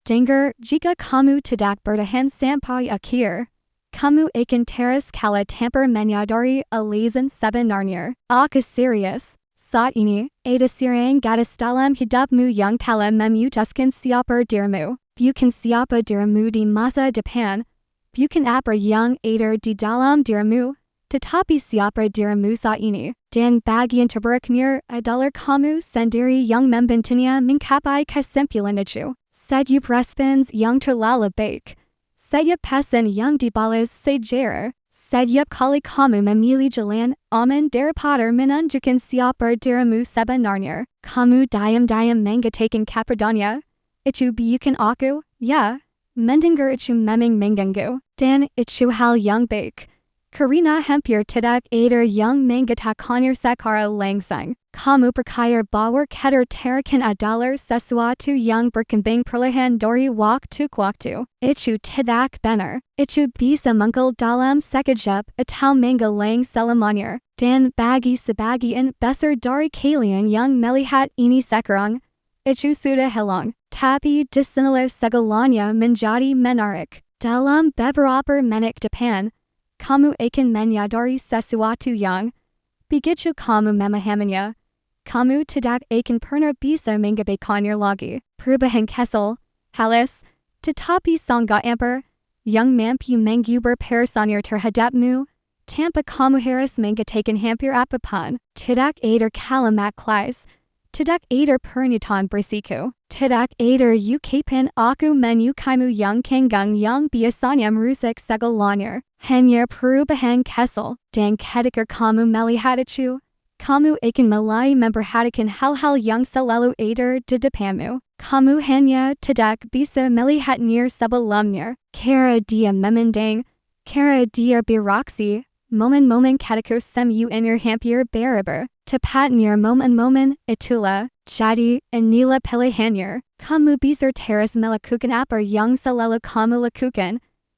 Danger, jika kamu tidak bertahan sampai akhir, kamu akan teras kala tanpa menyadari alasan sebenarnya. Aku serius. Saat ini, ada seorang gadis dalam hidupmu yang telah memutuskan siapa dirimu. Bukan siapa dirimu di masa depan. Bukan apa yang ada di dalam dirimu, tetapi siapa dirimu saat ini. Dan bagian terburuknya adalah kamu sendiri yang membentuknya mencapai kesimpulan itu. Setiap respons yang terlalu baik. Setiap pesan yang dibalas sejarah. Setiap kali kamu memilih jalan aman daripada menunjukkan siapa dirimu sebenarnya, kamu diam-diam mengatakan kepadanya, itu bukan aku, ya, mendengar itu memang mengganggu, dan itu hal yang baik. Karena hampir tidak ada yang mengatakannya secara langsung. Kamu percaya bahwa ketertarikan adalah sesuatu yang berkembang perlahan dari waktu ke waktu. Itu tidak benar. Itu bisa muncul dalam sekejap atau menghilang selamanya. Dan bagi sebagian besar dari kalian yang melihat ini sekarang, itu sudah hilang. Tapi disinilah segalanya menjadi menarik. Dalam beberapa menit depan, kamu akan menyadari sesuatu yang, begitu kamu memahaminya, kamu tidak akan pernah bisa mengabaikannya lagi. Perubahan kecil, halus, tetapi sangat amper, yang mampu mengubah perasaan terhadapmu, tanpa kamu harus mengatakan hampir apapun. Tidak ada kalimat kelas, tidak ada pernyataan berisiko, tidak ada ucapan aku menyukaimu yang kenggang yang biasanya merusak segalanya. Hanya perubahan kecil, dan ketika kamu melihat itu, kamu akan mulai memperhatikan hal-hal yang selalu ada di depanmu. Kamu hanya tidak bisa melihatnya sebelumnya. Cara dia memandang, cara dia bereaksi, momen-momen ketika semuanya hampir berubah. Tepatnya momen-momen itulah, jadi inilah pilihannya. Kamu bisa terus melakukan apa yang selalu kamu lakukan.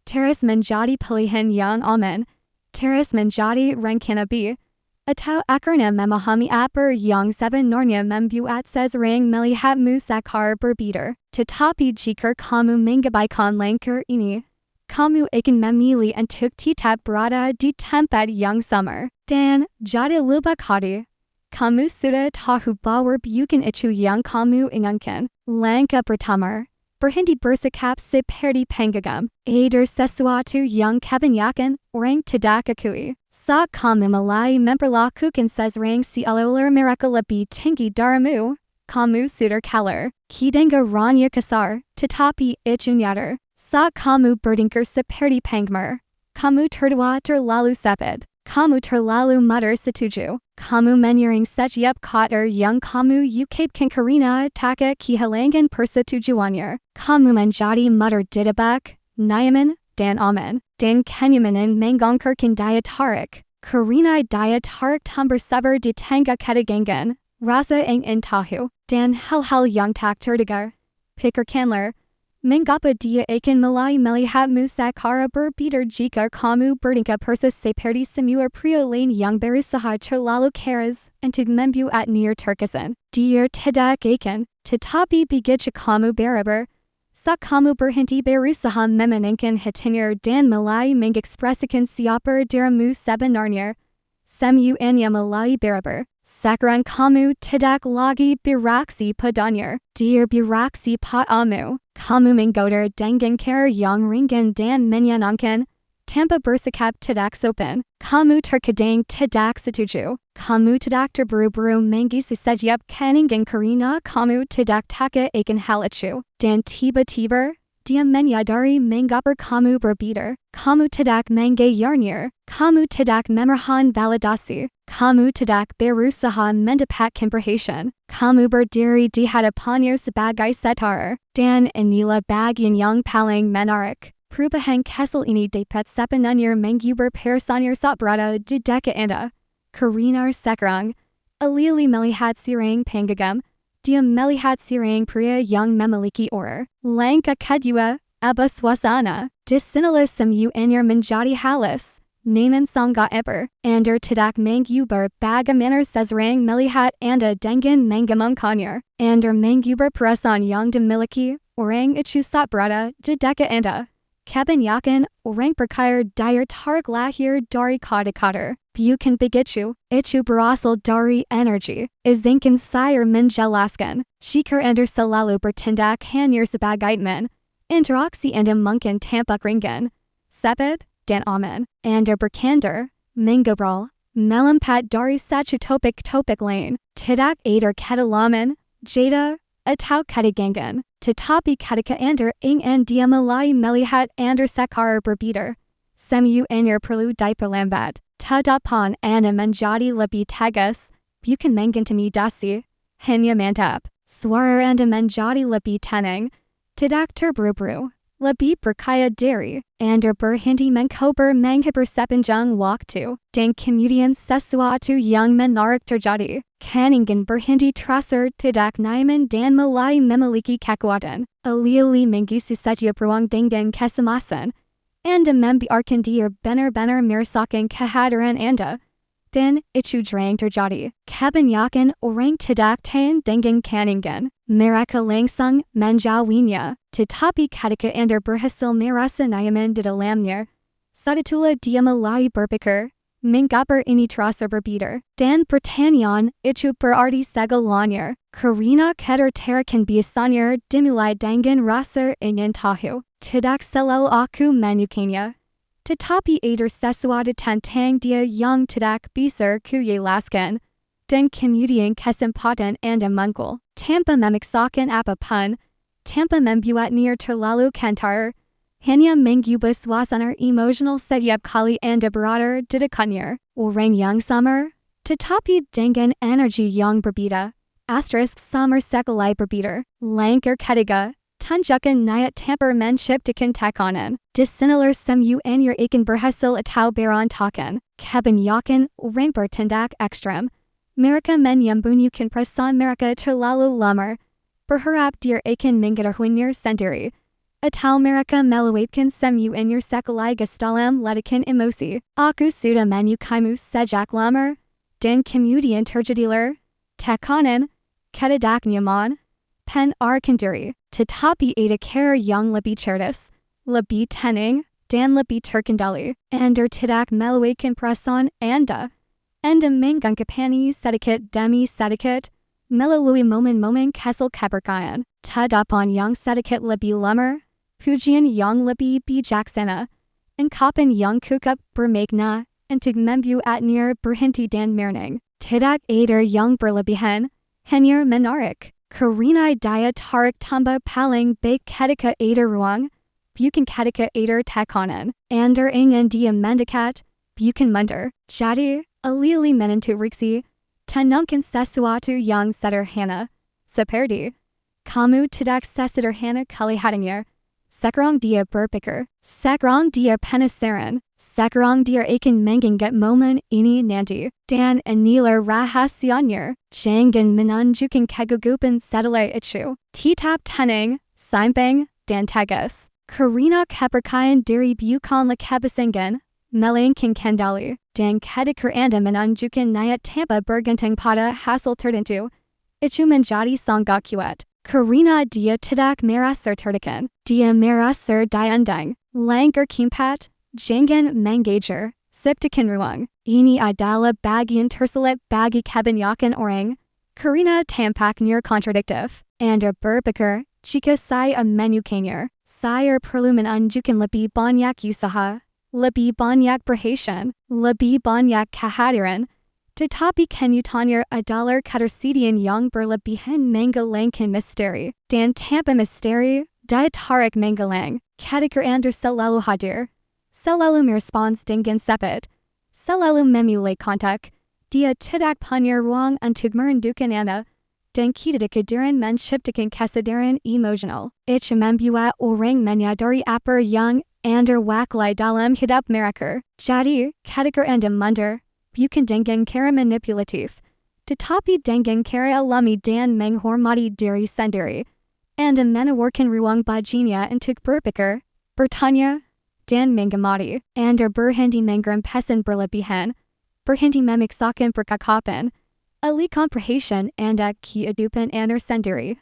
Terus menjadi pilihan yang aman, terus menjadi rencana B, atau akhirnya memahami apa yang sebenarnya membuat seseorang melihatmu secara berbeda. Tetapi jika kamu mengabaikan langkah ini, kamu akan memilih untuk tetap berada di tempat yang sama. Dan jadi lebih hati, kamu sudah tahu bahwa bukan itu yang kamu inginkan. Langkah pertama, berhenti bersikap seperti penggagam. Ada sesuatu yang kebanyakan orang tidak akui. Saat kamu mulai memperlakukan seseorang seolah mereka lebih tinggi darimu, kamu sudah kalah. Kedengarannya kasar, tetapi itu nyata. Saat kamu bertingkah seperti penggemar, kamu tertawa terlalu cepat. Kamu terlalu mudah setuju. Kamu menyerang setiap kata yang kamu ucapkan karena takut kehilangan persetujuannya. Kamu menjadi mudah ditebak, nyaman, dan aman. Dan kenyamanan menggangkarkan daya tarik. Karena daya tarik tambah sabar di tengah ketegangan, rasa ingin tahu, dan hal-hal yang tak terdengar. Pikirkanlah, mengapa dia akan mulai melihatmu secara berbeda jika kamu bertingkah persis seperti semua pria lain yang berusaha terlalu keras untuk membuatnya terkesan. Dia tidak akan, tetapi begitu kamu berubah, saat kamu berhenti berusaha memenangkan hatinya dan mulai mengekspresikan siapa dirimu sebenarnya, semuanya mulai berubah. Sekarang kamu tidak lagi bereaksi padanya, dia bereaksi padamu. Kamu menggoda dengan cara yang ringan dan menyenangkan, tanpa bersikap tidak sopan. Kamu terkadang tidak setuju. Kamu tidak terburu-buru mengisi setiap kenangan karena kamu tidak takut akan hal itu. Dan tiba-tiba, dia menyadari mengapa kamu berbeda. Kamu tidak menggayarnya. Kamu tidak memberikan validasi. Kamu tidak berusaha mendapatkan perhatian. Kamu berdiri di hadapannya sebagai setara. Dan inilah bagian yang paling menarik. Perubahan kecil ini dapat sepenuhnya mengubah perasaan saat berada di dekat Anda. Karena sekarang, alih-alih melihat seorang penggagam, dia melihat seorang pria yang memiliki aura. Langkah kedua, ubah suasana. Disinilah semuanya menjadi halus. Namun sangat amper. Anda tidak mengubah bagaimana seseorang melihat Anda dengan mengumumkannya. Anda mengubah perasaan yang dimiliki orang itu sat berada di dekat anda. Kebanyakan orang percaya daya tarik lahir dari kata-kata. Bukan begitu, itu berasal dari energi. Izinkan saya menjelaskan. Jika anda selalu bertindak hanya sebagai teman, interaksi anda mungkin tampak ringan, sepet, dan aman. Anda berkandar, mengobrol, melompat dari satu topik-topik lain, tidak ada kedalaman, jeda, atau ketegangan. Tetapi ketika anda ingin dia mulai melihat anda secara berbeda, semuanya perlu diperlambat. Tadapan anda menjadi lebih tegas, bukan mengintimidasi, hanya mantap. Suara anda menjadi lebih tenang, tidak terburu-buru, lebih percaya diri. Anda berhenti mencoba menghibur sepanjang waktu, dan kemudian sesuatu yang menarik terjadi. Kaningan berhenti terasa tidak nyaman dan mulai memiliki kekuatan. Alih-alih mengisi setiap ruang dengan kecemasan, Anda membiarkan dia benar-benar merasakan kehadiran Anda. Dan itu yang terjadi. Kebanyakan orang tidak tahan dengan kaningan. Mereka langsung menjauhinya. Tetapi ketika Anda berhasil merasa nyaman di dalamnya, saat itulah dia mulai berpikir, mengapa ini terasa berbeda? Dan pertanyaan itu berarti segalanya. Karena ketertarikan biasanya dimulai dengan rasa ingin tahu. Tidak selalu aku menyukainya. Tetapi ada sesuatu tentang dia yang tidak bisa kujelaskan. Dan kemudian kesempatan Anda muncul. Tanpa memaksakan apapun, tanpa membuatnya terlalu kentar, hanya mengubah suasana emosional setiap kali Anda berada di dekatnya. Orang yang sama, tetapi dengan energi yang berbeda. Asterisk sama sekali berbeda. Langkah ketiga, tunjukkan niat tanpa menciptakan tekanan. Di sinilah semuanya akan berhasil atau berantakan. Kebanyakan orang bertindak ekstrem. Mereka menyembunyikan perasaan mereka terlalu lama, berharap dia akan mengetahuinya sendiri. Atau mereka melewatkan semuanya sekaligus dalam ledakan emosi. Aku sudah menyukaimu sejak lama, dan kemudian terjadilah tekanan, tidak nyaman, penarikan diri. Tetapi ada cara yang lebih cerdas, lebih tenang, dan lebih terkendali. Anda tidak melewatkan perasaan Anda. Anda menggangkapnya sedikit demi sedikit, melalui momen-momen kesal kepercayaan, tadapan yang sedikit lebih lama, pujian yang lebih bijaksana, ungkapan yang cukup bermakna, untuk membuatnya berhenti dan merenung. Tidak ada yang berlebihan, hanya menarik. Karena daya tarik tambah paling baik ketika ada ruang, bukan ketika ada tekanan. Anda ingin dia mendekat, bukan mundur. Jadi, alih-alih meninterupsi, tanamkan sesuatu yang sederhana, seperti, kamu tidak sesederhana kelihatannya. Sekarang dia berpikir, sekarang dia penasaran, sekarang dia akan mengingat momen ini nanti, dan inilah rahasianya. Jangan menunjukkan kegugupan setelah itu. Tetap tenang, seimbang, dan tegas. Karena kepercayaan diri bukanlah kebiasaan, melainkan kendali. Dan ketika Anda menunjukkan niat tanpa bergantung pada hasil tertentu, itu menjadi sangat kuat. Karena dia tidak merasa tertekan, dia merasa diundang. Langkah keempat, jangan mengejar, ciptakan ruang. Ini adalah bagian tersulit bagi kebanyakan orang, karena tampaknya kontradiktif. Anda berpikir, jika saya menyukainya, saya perlu menunjukkan lebih banyak usaha, lebih banyak perhatian, lebih banyak kehadiran. Tetapi kenyataannya adalah ketersediaan yang berlebihan menghilangkan misteri. Dan tanpa misteri, daya tarik menghilang. Ketika Anda selalu hadir, selalu merespons dengan cepat, selalu memulai kontak, dia tidak punya ruang untuk merindukan Anda. Dan kehadiran menciptakan kesadaran emosional. Itu membuat orang menyadari apa yang Anda wakili dalam hidup mereka. Jadi, ketika Anda mundur, bukan dengan cara manipulatif, tetapi dengan cara alami dan menghormati diri sendiri. Anda menawarkan ruang baginya untuk berpikir, bertanya, dan mengamati. Anda berhenti menggeram pesan berlebihan, berhenti memaksakan percakapan, alihkan perhatian Anda kehidupan Anda sendiri.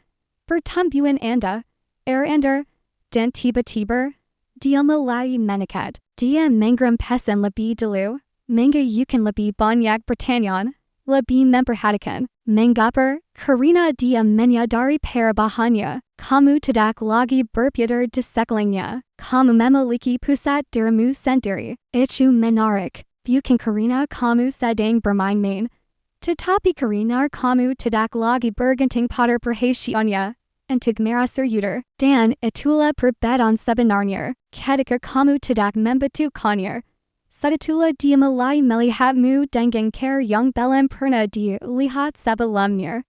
Pertumbuhan Anda, Arander, dan tiba-tiba, dia mulai mendekat. Dia mengirim pesan lebih dulu, menunjukkan lebih banyak pertanyaan, lebih memperhatikan. Mengubah, karena dia menyadari perubahannya. Kamu tidak lagi berpikir di segalanya. Kamu memiliki pusat dirimu sendiri. Itu menarik. Bukan karena kamu sedang bermain-main, tetapi karena kamu tidak lagi bergantung pada perhatiannya untuk merasa yuder. Dan itulah perbedaan sebenarnya. Ketika kamu tidak membutuhkannya, setitulah dia mulai melihatmu dengan cara yang belum pernah dilihat sebelumnya.